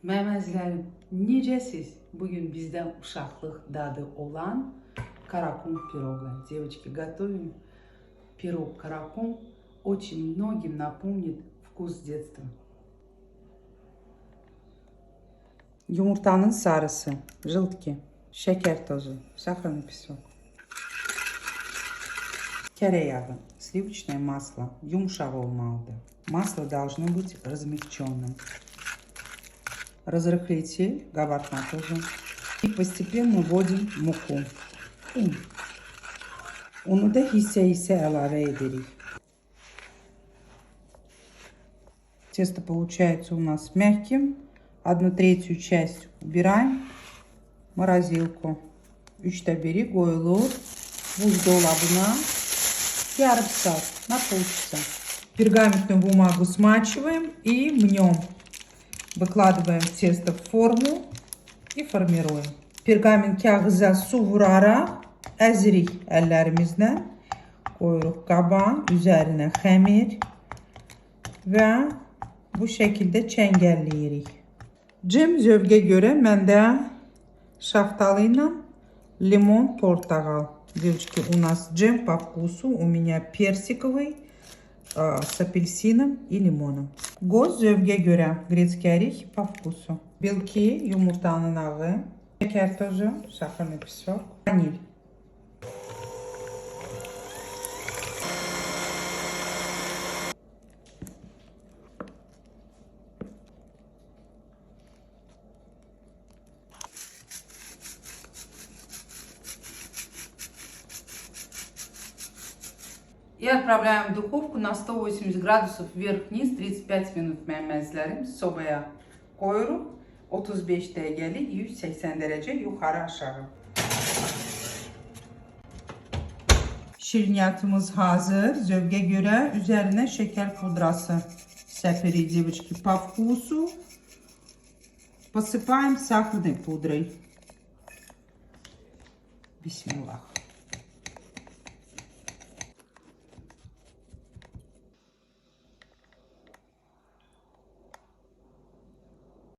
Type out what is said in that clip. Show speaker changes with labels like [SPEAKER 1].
[SPEAKER 1] Məməzlərim, necəsiz? Bugün bizdən uşaqlıq dadı olan каракум пирога. Девочки, готовим пирог каракум. Очень многим напомнит вкус детства. Yumurtanın sarısı, jıltki, şeker tozu, сахарный песок, tereyağı, сливочное масло, yumuşak olmalıdır. Масло должно быть размягченным. Разрыхлитель, kabartma tozu. И постепенно вводим муку. Unu da hisse əlavə edirik. Тесто получается у нас мягким. 1/3 часть убираем в морозилку. 3'te 1'i koyulur buzdolabına yarım saat, на полчаса. Пергаментную бумагу смачиваем и мнем. Выкладываем тесто в форму и формируем. Pergament kağıza su vuraraq əzirik əllərimizlə. Qoyuruq qaba, üzərinə xəmir və bu şəkildə çəngəlləyirik. Cem zövqə görə məndə şaftalı ilə limon, portakal. Девочки, у нас джем по вкусу. У меня персиковый с апельсином и лимоном. Göz zövqə görə грецкий орех по вкусу. Белки, yumurtanın ağı, şeker tozu, сахарный песок, vanil. И отправляем в духовку на 180 градусов вверх-вниз 35 minut məməzlərim. Sobaya koyuruq. 35 dəqiqəlik 180 dərəcə yuxarı aşağı. Şirniyyatımız hazır. Zövqə görə üzərinə şeker pudrası səpirik, девочки, по вкусу. Посыпаем сахарной пудрой. Бисмилlah.